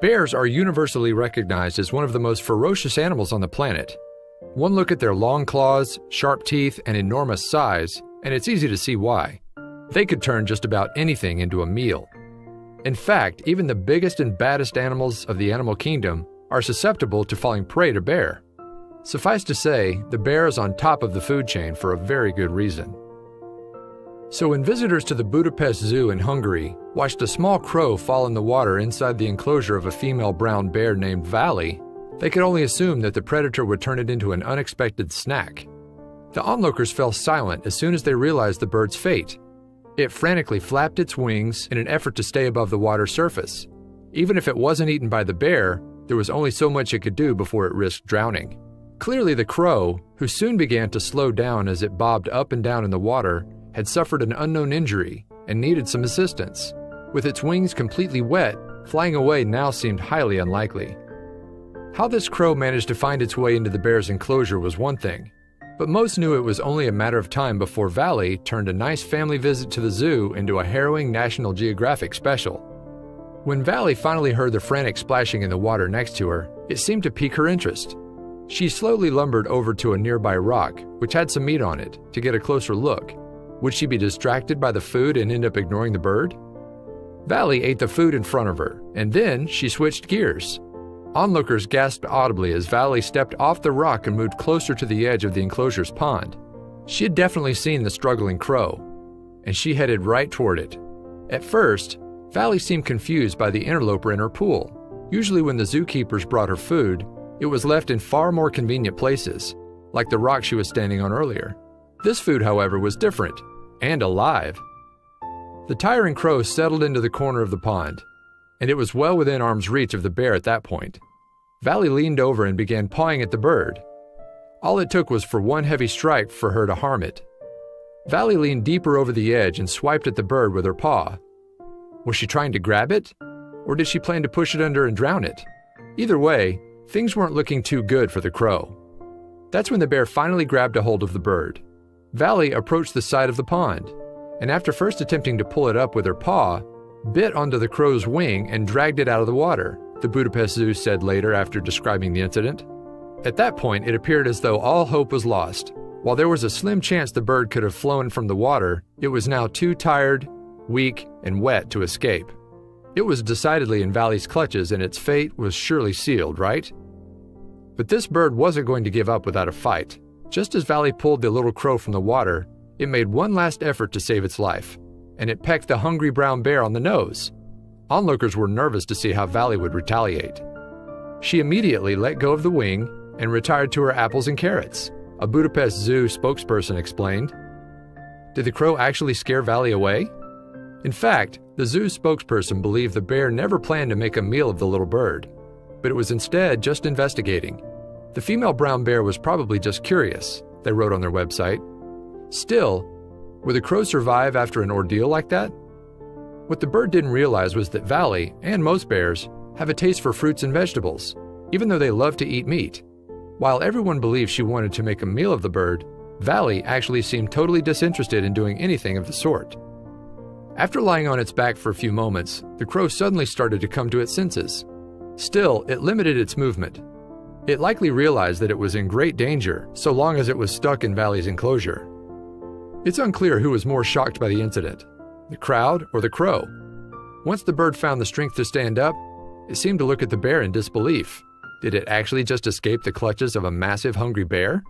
Bears are universally recognized as one of the most ferocious animals on the planet. One look at their long claws, sharp teeth, and enormous size, and it's easy to see why. They could turn just about anything into a meal. In fact, even the biggest and baddest animals of the animal kingdom are susceptible to falling prey to bear. Suffice to say, the bear is on top of the food chain for a very good reason. So when visitors to the Budapest Zoo in Hungary watched a small crow fall in the water inside the enclosure of a female brown bear named Valley, they could only assume that the predator would turn it into an unexpected snack. The onlookers fell silent as soon as they realized the bird's fate. It frantically flapped its wings in an effort to stay above the water's surface. Even if it wasn't eaten by the bear, there was only so much it could do before it risked drowning. Clearly the crow, who soon began to slow down as it bobbed up and down in the water, had suffered an unknown injury and needed some assistance. With its wings completely wet, flying away now seemed highly unlikely. How this crow managed to find its way into the bear's enclosure was one thing, but most knew it was only a matter of time before Valley turned a nice family visit to the zoo into a harrowing National Geographic special. When Valley finally heard the frantic splashing in the water next to her, it seemed to pique her interest. She slowly lumbered over to a nearby rock, which had some meat on it, to get a closer look. Would she be distracted by the food and end up ignoring the bird? Valley ate the food in front of her, and then she switched gears. Onlookers gasped audibly as Valley stepped off the rock and moved closer to the edge of the enclosure's pond. She had definitely seen the struggling crow, and she headed right toward it. At first, Valley seemed confused by the interloper in her pool. Usually when the zookeepers brought her food, it was left in far more convenient places, like the rock she was standing on earlier. This food, however, was different, and alive. The tiring crow settled into the corner of the pond, and it was well within arm's reach of the bear at that point. Valley leaned over and began pawing at the bird. All it took was for one heavy strike for her to harm it. Valley leaned deeper over the edge and swiped at the bird with her paw. Was she trying to grab it? Or did she plan to push it under and drown it? Either way, things weren't looking too good for the crow. That's when the bear finally grabbed a hold of the bird. Valley approached the side of the pond, and after first attempting to pull it up with her paw, bit onto the crow's wing and dragged it out of the water, the Budapest Zoo said later after describing the incident. At that point, it appeared as though all hope was lost. While there was a slim chance the bird could have flown from the water, it was now too tired, weak, and wet to escape. It was decidedly in Valley's clutches, and its fate was surely sealed, right? But this bird wasn't going to give up without a fight. Just as Valley pulled the little crow from the water, it made one last effort to save its life, and it pecked the hungry brown bear on the nose. Onlookers were nervous to see how Valley would retaliate. She immediately let go of the wing and retired to her apples and carrots, a Budapest Zoo spokesperson explained. Did the crow actually scare Valley away? In fact, the zoo spokesperson believed the bear never planned to make a meal of the little bird, but it was instead just investigating. The female brown bear was probably just curious, they wrote on their website. Still, would the crow survive after an ordeal like that? What the bird didn't realize was that Valley, and most bears, have a taste for fruits and vegetables, even though they love to eat meat. While everyone believed she wanted to make a meal of the bird, Valley actually seemed totally disinterested in doing anything of the sort. After lying on its back for a few moments, the crow suddenly started to come to its senses. Still, it limited its movement. It likely realized that it was in great danger so long as it was stuck in Valley's enclosure. It's unclear who was more shocked by the incident, the crowd or the crow. Once the bird found the strength to stand up, it seemed to look at the bear in disbelief. Did it actually just escape the clutches of a massive hungry bear?